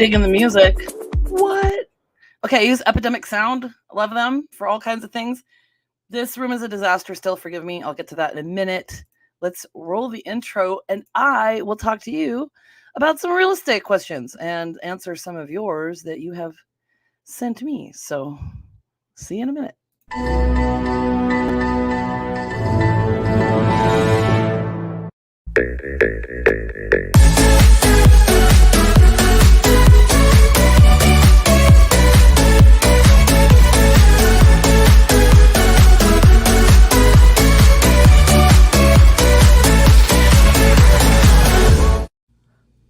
digging the music. What? Okay, I use Epidemic Sound. I love them for all kinds of things. This room is a disaster still. Forgive me. I'll get to that in a minute. Let's roll the intro, and I will talk to you about some real estate questions and answer some of yours that you have sent me. So, see you in a minute.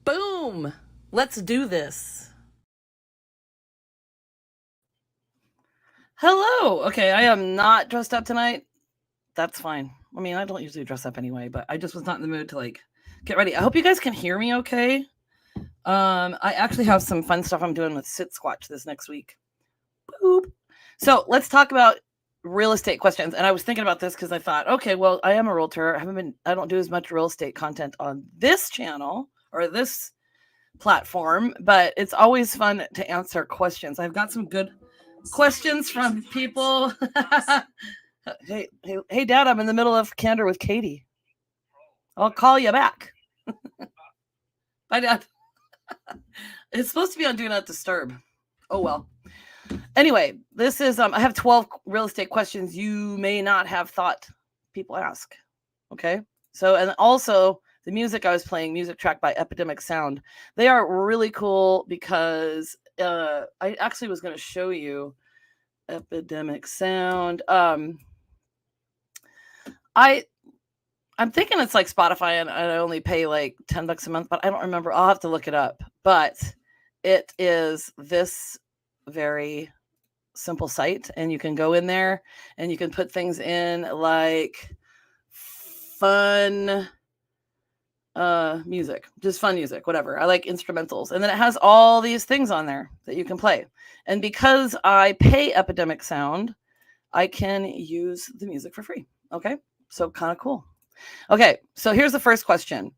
Boom! Let's do this. Hello. Okay, I am not dressed up tonight. That's fine. I mean, I don't usually dress up anyway, but I just was not in the mood to get ready. I hope you guys can hear me okay. I actually have some fun stuff I'm doing with Sit Squatch this next week. Boop. So let's talk about real estate questions. And I was thinking about this because I thought, okay, well, I am a realtor. I don't do as much real estate content on this channel or this platform, but it's always fun to answer questions. I've got some good questions from people. Hey, Dad, I'm in the middle of Candor with Katy. I'll call you back. Bye, Dad. It's supposed to be on Do Not Disturb. Oh, well. Anyway, this is, I have 12 real estate questions you may not have thought people ask. Okay. So, and also the music I was playing, music track by Epidemic Sound. They are really cool because I actually was going to show you Epidemic Sound. I'm thinking it's like Spotify and I only pay like $10 a month, but I don't remember. I'll have to look it up. But it is this very simple site, and you can go in there and you can put things in like fun music, just fun music, whatever. I like instrumentals. And then it has all these things on there that you can play. And because I pay Epidemic Sound, I can use the music for free. Okay. So kind of cool. Okay. So here's the first question.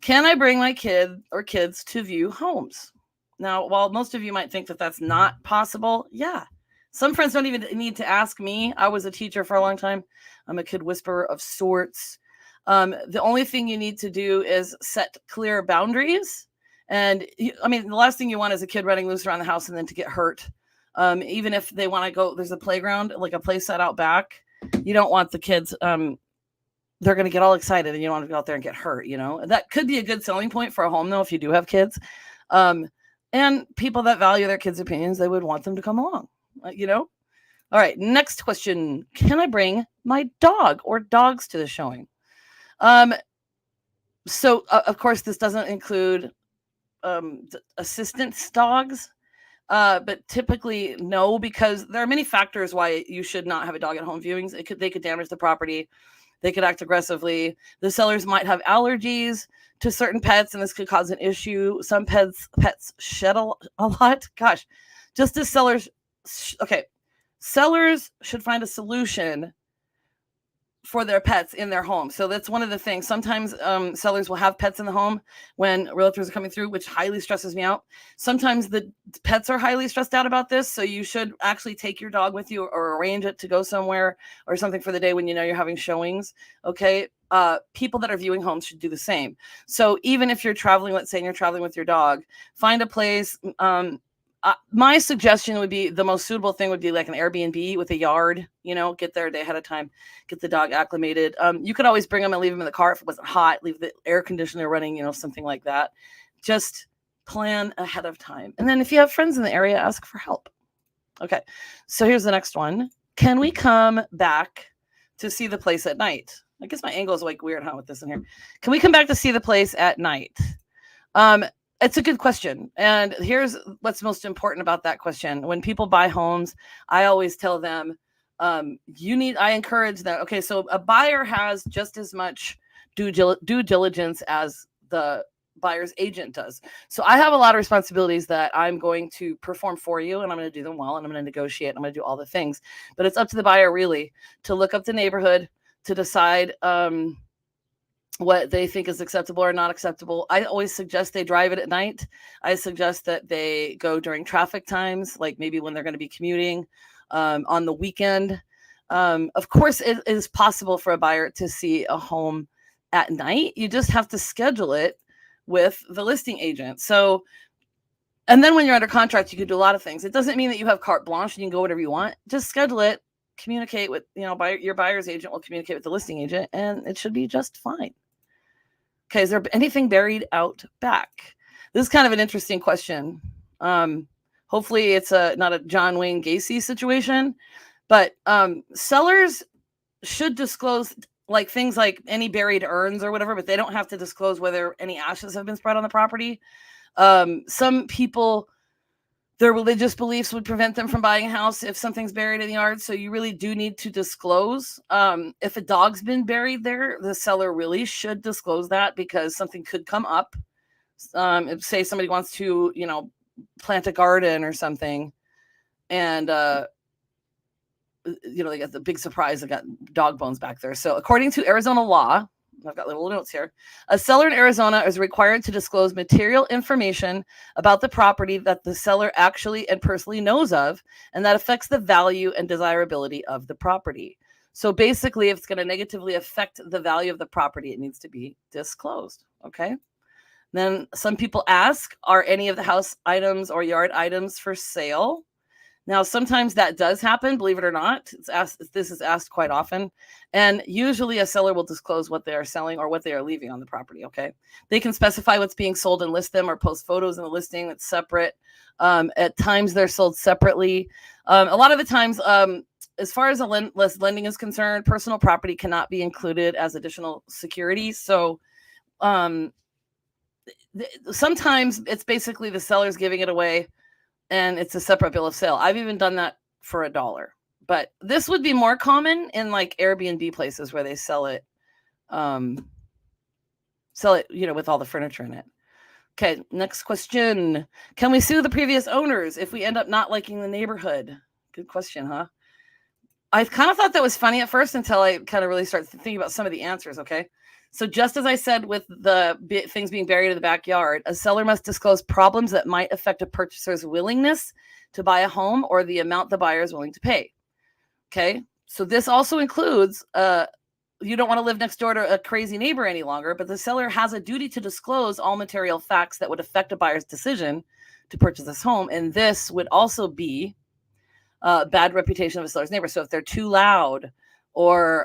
Can I bring my kid or kids to view homes? Now, while most of you might think that that's not possible, yeah. Some friends don't even need to ask me. I was a teacher for a long time. I'm a kid whisperer of sorts. The only thing you need to do is set clear boundaries. And I mean, the last thing you want is a kid running loose around the house and then to get hurt. Even if they want to go, there's a playground, like a play set out back. You don't want the kids, they're going to get all excited and you don't want to go out there and get hurt, you know. That could be a good selling point for a home, though, if you do have kids. And people that value their kids' opinions, they would want them to come along, you know. All right, next question. Can I bring my dog or dogs to the showing? So, of course, this doesn't include assistance dogs, but typically no, because there are many factors why you should not have a dog at home viewings. They could damage the property. They could act aggressively. The sellers might have allergies to certain pets, and this could cause an issue. Some pets shed a lot. Gosh, just as sellers should find a solution for their pets in their home. So that's one of the things. Sometimes sellers will have pets in the home when realtors are coming through, which highly stresses me out. Sometimes the pets are highly stressed out about this. So you should actually take your dog with you or arrange it to go somewhere or something for the day when you know you're having showings. Okay. People that are viewing homes should do the same. So even if you're traveling, let's say you're traveling with your dog, find a place. My suggestion would be the most suitable thing would be like an Airbnb with a yard, you know, get there a day ahead of time, get the dog acclimated. You could always bring them and leave them in the car if it wasn't hot, leave the air conditioner running, you know, something like that. Just plan ahead of time. And then if you have friends in the area, ask for help. Okay. So here's the next one. Can we come back to see the place at night? I guess my angle is like weird, huh, with this in here. Can we come back to see the place at night? It's a good question. And here's what's most important about that question. When people buy homes, I always tell them, I encourage them. Okay, so a buyer has just as much due diligence as the buyer's agent does. So I have a lot of responsibilities that I'm going to perform for you, and I'm going to do them well, and I'm going to negotiate, and I'm going to do all the things. But it's up to the buyer really to look up the neighborhood, to decide what they think is acceptable or not acceptable. I always suggest they drive it at night. I suggest that they go during traffic times, like maybe when they're going to be commuting on the weekend. Of course, it is possible for a buyer to see a home at night. You just have to schedule it with the listing agent. So, and then when you're under contract, you can do a lot of things. It doesn't mean that you have carte blanche and you can go whatever you want. Just schedule it, communicate with, your buyer's agent will communicate with the listing agent, and it should be just fine. Okay, is there anything buried out back? This is kind of an interesting question. Hopefully it's not a John Wayne Gacy situation, but sellers should disclose like things like any buried urns or whatever, but they don't have to disclose whether any ashes have been spread on the property. Some people, their religious beliefs would prevent them from buying a house if something's buried in the yard. So you really do need to disclose. If a dog's been buried there, the seller really should disclose that, because something could come up. If, say, somebody wants to, plant a garden or something, and they got the big surprise, they got dog bones back there. So according to Arizona law, I've got little notes here, a seller in Arizona is required to disclose material information about the property that the seller actually and personally knows of, and that affects the value and desirability of the property. So basically, if it's going to negatively affect the value of the property, it needs to be disclosed. Okay. Then some people ask, are any of the house items or yard items for sale? Now, sometimes that does happen, believe it or not. This is asked quite often. And usually a seller will disclose what they are selling or what they are leaving on the property, okay? They can specify what's being sold and list them, or post photos in the listing that's separate. At times, they're sold separately. A lot of the times, as far as lending is concerned, personal property cannot be included as additional security. So sometimes it's basically the seller's giving it away, and it's a separate bill of sale. I've even done that for $1, but this would be more common in like Airbnb places where they sell it, with all the furniture in it. Okay, next question. Can we sue the previous owners if we end up not liking the neighborhood? Good question, huh? I kind of thought that was funny at first until I kind of really started thinking about some of the answers, okay? So just as I said with the things being buried in the backyard, a seller must disclose problems that might affect a purchaser's willingness to buy a home or the amount the buyer is willing to pay. Okay, so this also includes you don't want to live next door to a crazy neighbor any longer, but the seller has a duty to disclose all material facts that would affect a buyer's decision to purchase this home. And this would also be bad reputation of a seller's neighbor. So if they're too loud, or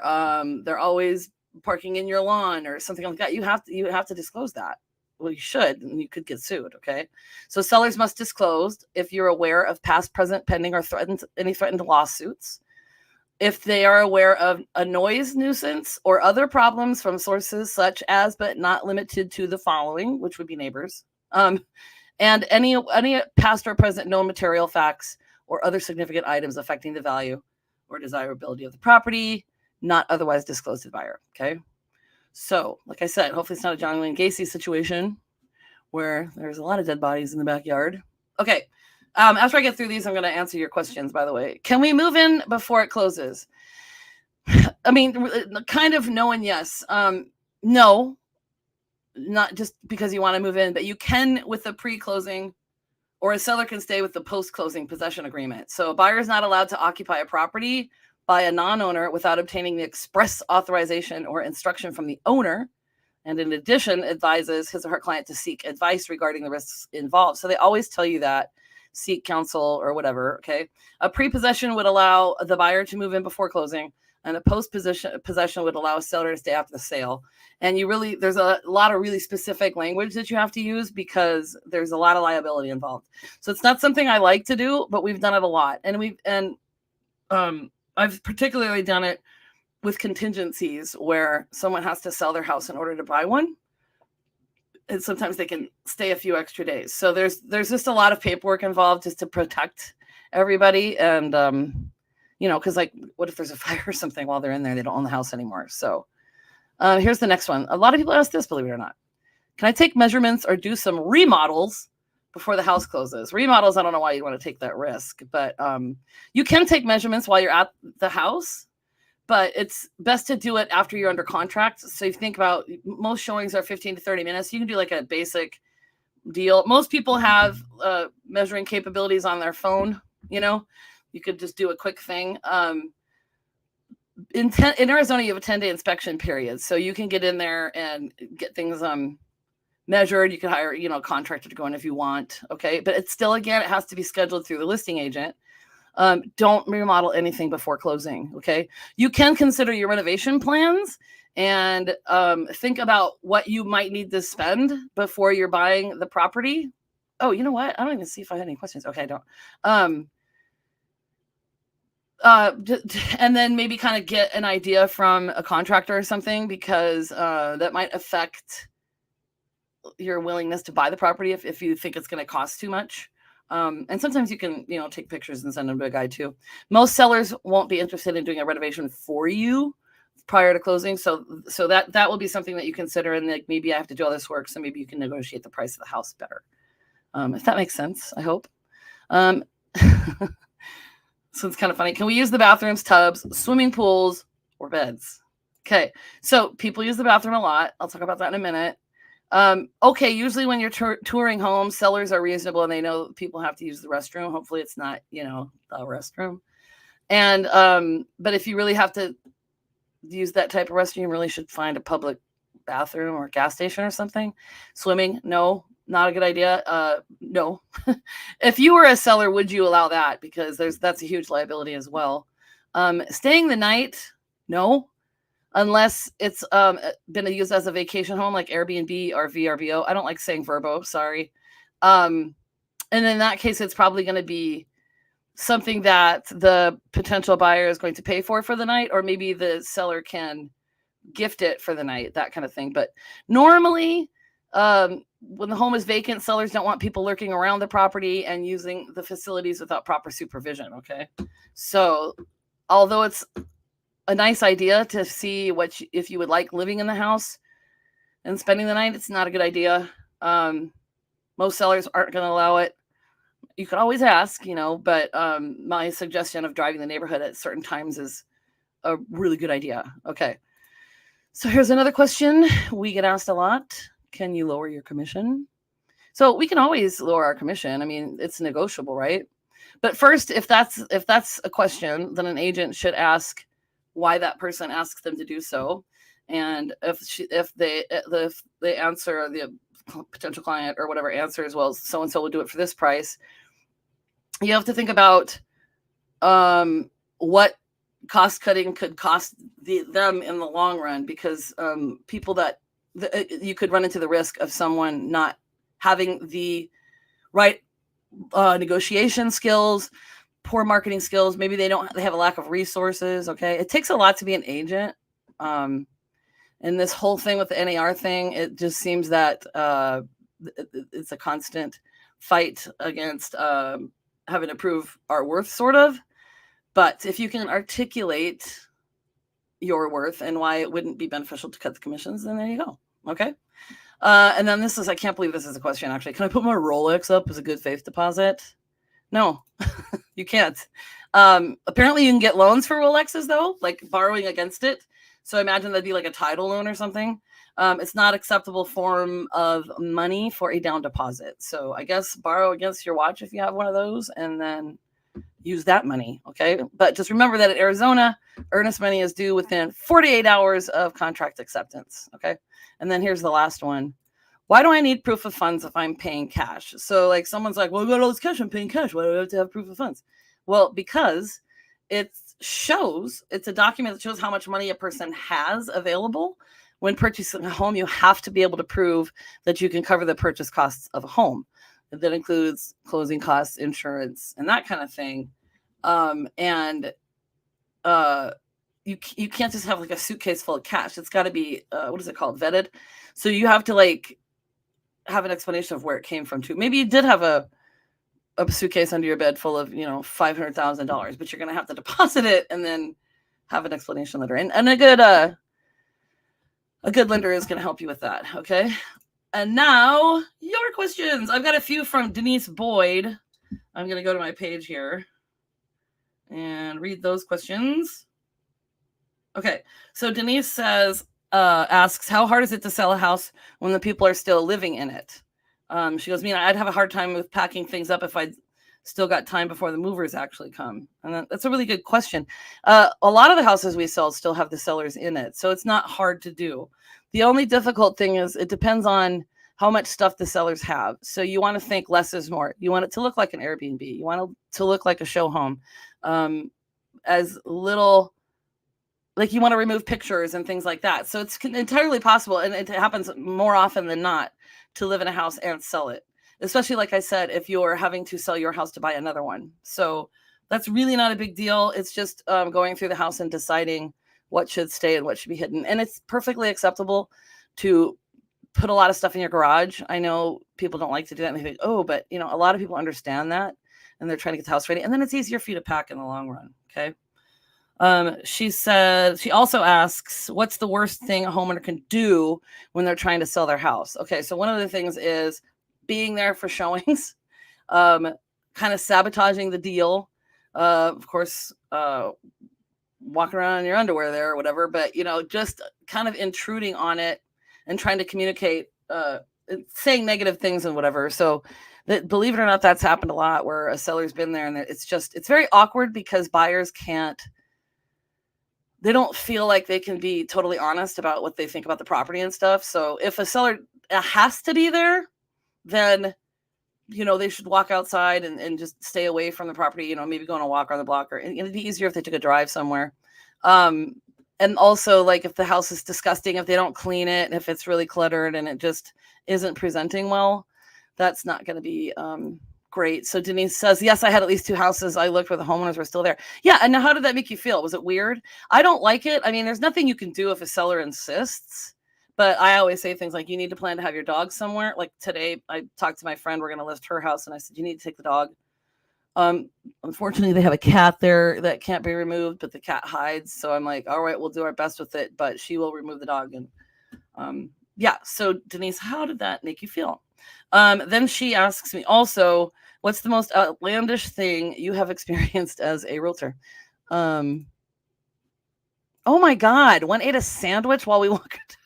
they're always parking in your lawn or something like that, you have to disclose that. Well, you should, and you could get sued. Okay, so sellers must disclose if you're aware of past, present, pending, or any threatened lawsuits, if they are aware of a noise nuisance or other problems from sources such as, but not limited to, the following, which would be neighbors, and any past or present known material facts or other significant items affecting the value or desirability of the property, not otherwise disclosed to the buyer. Okay. So, like I said, hopefully it's not a John Wayne Gacy situation where there's a lot of dead bodies in the backyard. Okay. After I get through these, I'm going to answer your questions, by the way. Can we move in before it closes? I mean, kind of no and yes. No, not just because you want to move in, but you can with the pre-closing, or a seller can stay with the post-closing possession agreement. So a buyer is not allowed to occupy a property by a non-owner without obtaining the express authorization or instruction from the owner, and in addition, advises his or her client to seek advice regarding the risks involved. So they always tell you that, seek counsel or whatever, okay? A pre-possession would allow the buyer to move in before closing, and a post-possession would allow a seller to stay after the sale. And there's a lot of really specific language that you have to use because there's a lot of liability involved. So it's not something I like to do, but we've done it a lot. And I've particularly done it with contingencies where someone has to sell their house in order to buy one. And sometimes they can stay a few extra days. So there's just a lot of paperwork involved just to protect everybody. And, because like, what if there's a fire or something while they're in there? They don't own the house anymore. So here's the next one. A lot of people ask this, believe it or not. Can I take measurements or do some remodels before the house closes? Remodels, I don't know why you'd want to take that risk, but you can take measurements while you're at the house, but it's best to do it after you're under contract. So you think about, most showings are 15 to 30 minutes. You can do like a basic deal. Most people have measuring capabilities on their phone. You could just do a quick thing. In Arizona, you have a 10-day inspection period, so you can get in there and get things measured. You can hire a contractor to go in if you want. Okay, but it's still, again, it has to be scheduled through the listing agent. Don't remodel anything before closing. Okay, you can consider your renovation plans and think about what you might need to spend before you're buying the property. Oh, you know what? I don't even see if I had any questions. Okay, I don't. And then maybe kind of get an idea from a contractor or something, because that might affect your willingness to buy the property if you think it's going to cost too much. And sometimes you can, take pictures and send them to a guy too. Most sellers won't be interested in doing a renovation for you prior to closing. So that will be something that you consider. And like, maybe I have to do all this work, so maybe you can negotiate the price of the house better. If that makes sense, I hope. So it's kind of funny. Can we use the bathrooms, tubs, swimming pools, or beds? Okay. So people use the bathroom a lot. I'll talk about that in a minute. Okay. Usually when you're touring homes, sellers are reasonable and they know people have to use the restroom. Hopefully it's not, the restroom. And, but if you really have to use that type of restroom, you really should find a public bathroom or gas station or something. Swimming, no, not a good idea. No. If you were a seller, would you allow that? Because that's a huge liability as well. Staying the night, no, unless it's been used as a vacation home like Airbnb or VRBO. I don't like saying Verbo, sorry. And in that case, it's probably going to be something that the potential buyer is going to pay for the night, or maybe the seller can gift it for the night, that kind of thing. But normally, when the home is vacant, sellers don't want people lurking around the property and using the facilities without proper supervision. Okay. So although it's a nice idea to see if you would like living in the house and spending the night, it's not a good idea. Most sellers aren't going to allow it. You can always ask, but my suggestion of driving the neighborhood at certain times is a really good idea. Okay. So here's another question we get asked a lot. Can you lower your commission? So we can always lower our commission. I mean, it's negotiable, right? But first, if that's a question, then an agent should ask why that person asks them to do so. And if they answer, the potential client or whatever answers, well, so-and-so will do it for this price. You have to think about what cost cutting could cost them in the long run, because people you could run into the risk of someone not having the right negotiation skills, poor marketing skills. Maybe they have a lack of resources. Okay. It takes a lot to be an agent. And this whole thing with the NAR thing, it just seems that it's a constant fight against having to prove our worth, sort of. But if you can articulate your worth and why it wouldn't be beneficial to cut the commissions, then there you go. Okay. And then I can't believe this is a question, actually. Can I put my Rolex up as a good faith deposit? No, you can't. Apparently you can get loans for Rolexes though, like borrowing against it. So I imagine that'd be like a title loan or something. It's not acceptable form of money for a down deposit. So I guess borrow against your watch if you have one of those, and then use that money. Okay. But just remember that in Arizona, earnest money is due within 48 hours of contract acceptance. Okay. And then here's the last one. Why do I need proof of funds if I'm paying cash? So like someone's like, well, I got all this cash, I'm paying cash. Why do I have to have proof of funds? Well, because it's a document that shows how much money a person has available. When purchasing a home, you have to be able to prove that you can cover the purchase costs of a home. That includes closing costs, insurance, and that kind of thing. You can't just have like a suitcase full of cash. It's got to be what is it called? Vetted. So you have to like have an explanation of where it came from too. Maybe you did have a suitcase under your bed full of $500,000, but you're gonna have to deposit it and then have an explanation letter. And a good lender is gonna help you with that. Okay. And now your questions. I've got a few from Denise Boyd. I'm gonna go to my page here and read those questions. Okay. So Denise says, asks, how hard is it to sell a house when the people are still living in it? She goes, Mina, I'd have a hard time with packing things up if I'd still got time before the movers actually come. And that's a really good question. A lot of the houses we sell still have the sellers in it, so it's not hard to do. The only difficult thing is it depends on how much stuff the sellers have. So you want to think less is more. You want it to look like an Airbnb. You want it to look like a show home. As little, like, you want to remove pictures and things like that. So it's entirely possible, and it happens more often than not, to live in a house and sell it, especially, like I said, if you're having to sell your house to buy another one. So that's really not a big deal. It's just going through the house and deciding what should stay and what should be hidden. And it's perfectly acceptable to put a lot of stuff in your garage. I know people don't like to do that, and they think, oh, but a lot of people understand that, and they're trying to get the house ready, and then it's easier for you to pack in the long run. Okay. She said, she also asks, what's the worst thing a homeowner can do when they're trying to sell their house? Okay, so one of the things is being there for showings, kind of sabotaging the deal. Of course, walking around in your underwear there or whatever, but just kind of intruding on it and trying to communicate, saying negative things and whatever. So believe it or not, that's happened a lot where a seller's been there, and it's very awkward because buyers they don't feel like they can be totally honest about what they think about the property and stuff. So if a seller has to be there, then, they should walk outside and just stay away from the property, maybe go on a walk on the block, or it'd be easier if they took a drive somewhere. And also, like, if the house is disgusting, if they don't clean it, if it's really cluttered and it just isn't presenting well, that's not going to be great. So Denise says, yes, I had at least 2 houses I looked where the homeowners were still there. Yeah. And now, how did that make you feel? Was it weird? I don't like it. I mean, there's nothing you can do if a seller insists, but I always say things like, you need to plan to have your dog somewhere. Like today, I talked to my friend, we're going to list her house, and I said, you need to take the dog. Unfortunately, they have a cat there that can't be removed, but the cat hides. So I'm like, all right, we'll do our best with it, but she will remove the dog. And yeah. So Denise, how did that make you feel? Then she asks me also, what's the most outlandish thing you have experienced as a realtor? Oh my God, one ate a sandwich while we walked.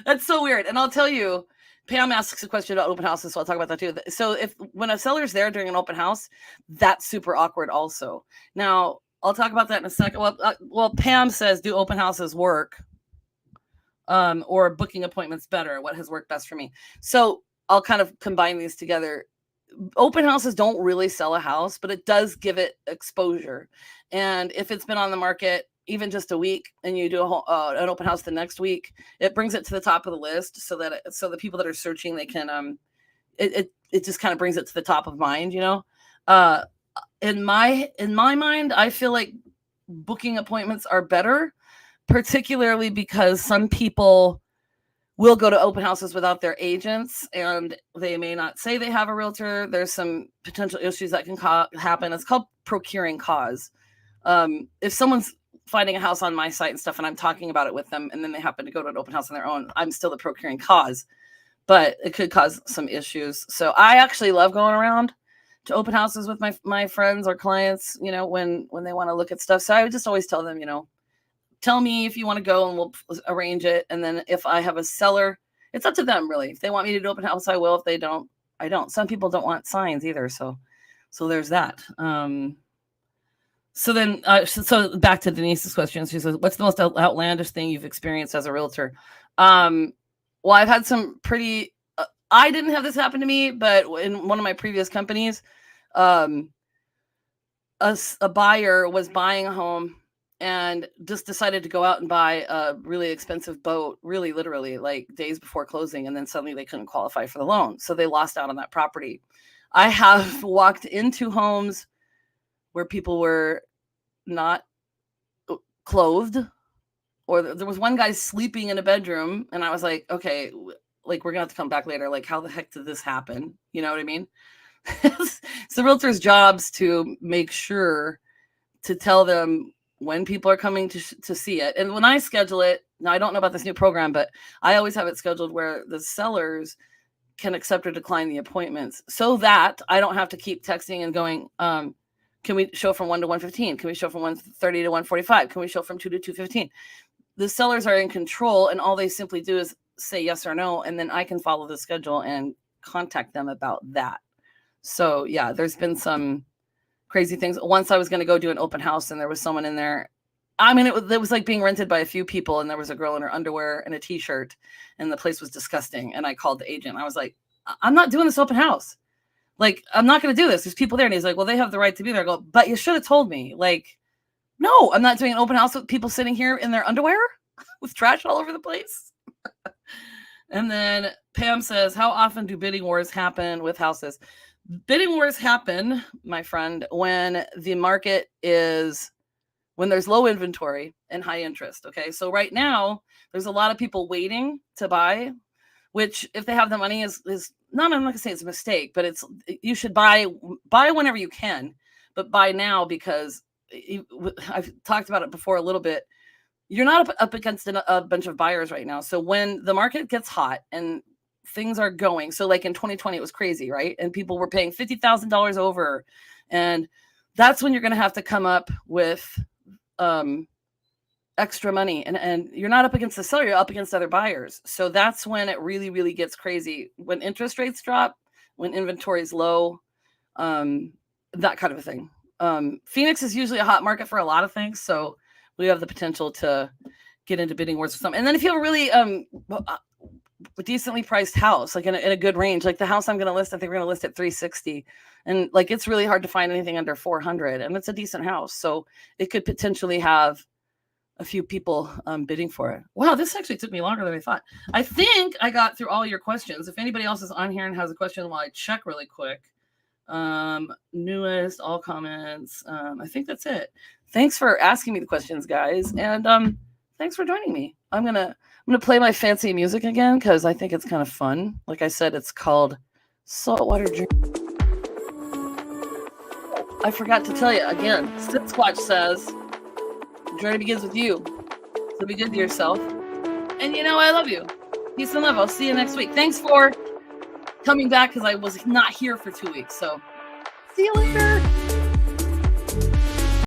That's so weird. And I'll tell you, Pam asks a question about open houses, so I'll talk about that too. So when a seller's there during an open house, that's super awkward also. Now, I'll talk about that in a second. Well, Pam says, do open houses work? Or booking appointments better? What has worked best for me? So I'll kind of combine these together. Open houses don't really sell a house, but it does give it exposure. And if it's been on the market even just a week, and you do an open house the next week, it brings it to the top of the list, so the people that are searching, they can it just kind of brings it to the top of mind. In my mind, I feel like booking appointments are better, particularly because some people will go to open houses without their agents, and they may not say they have a realtor. There's some potential issues that can happen. It's called procuring cause. If someone's finding a house on my site and stuff, and I'm talking about it with them, and then they happen to go to an open house on their own, I'm still the procuring cause, but it could cause some issues. So I actually love going around to open houses with my friends or clients, when they want to look at stuff. So I would just always tell them, tell me if you want to go and we'll arrange it. And then if I have a seller, it's up to them, really. If they want me to do open house, I will. If they don't, I don't. Some people don't want signs either. So there's that. So then, so back to Denise's question. She says, what's the most outlandish thing you've experienced as a realtor? Well, I've had some pretty, I didn't have this happen to me, but in one of my previous companies, a buyer was buying a home and just decided to go out and buy a really expensive boat, really literally, like days before closing. And then suddenly they couldn't qualify for the loan. So they lost out on that property. I have walked into homes where people were not clothed, or there was one guy sleeping in a bedroom, and I was like, okay, like, we're gonna have to come back later. Like, how the heck did this happen? You know what I mean? It's the realtor's jobs to make sure to tell them when people are coming to see it. And when I schedule it, now I don't know about this new program, but I always have it scheduled where the sellers can accept or decline the appointments, so that I don't have to keep texting and going, Can we show from 1 to 115? Can we show from 130 to 145? Can we show from 2 to 215? The sellers are in control, and all they simply do is say yes or no, and then I can follow the schedule and contact them about that. So yeah, there's been some crazy things. Once I was going to go do an open house, and there was someone in there. I mean, it was like being rented by a few people, and there was a girl in her underwear and a t-shirt, and the place was disgusting. And I called the agent. I was like, I'm not doing this open house. Like, I'm not going to do this. There's people there. And he's like, well, they have the right to be there. I go, but you should have told me. Like, no, I'm not doing an open house with people sitting here in their underwear with trash all over the place. And then Pam says, how often do bidding wars happen with houses? Bidding wars happen, my friend, when the market is, when there's low inventory and high interest. Okay. So right now there's a lot of people waiting to buy, which if they have the money is not, I'm not gonna say it's a mistake, but you should buy whenever you can, but buy now, because I've talked about it before a little bit. You're not up against a bunch of buyers right now. So when the market gets hot and things are going, so like in 2020, it was crazy, right? And people were paying $50,000 over, and that's when you're going to have to come up with extra money, and you're not up against the seller, you're up against other buyers. So that's when it really, really gets crazy. When interest rates drop, when inventory is low, that kind of a thing. Phoenix is usually a hot market for a lot of things, so we have the potential to get into bidding wars with some. And then if you have a really decently priced house, like in a good range, like the house I'm going to list, I think we're going to list at 360, and like it's really hard to find anything under 400, and it's a decent house, so it could potentially have a few people bidding for it. Wow, this actually took me longer than I thought. I think I got through all your questions. If anybody else is on here and has a question while I check really quick, newest, all comments, I think that's it. Thanks for asking me the questions, guys, and thanks for joining me. I'm gonna play my fancy music again because I think it's kind of fun. Like I said, it's called Saltwater Dream. I forgot to tell you again. Sit Squatch says, journey begins with you. So be good to yourself. And I love you. Peace and love. I'll see you next week. Thanks for coming back, because I was not here for 2 weeks. So see you later.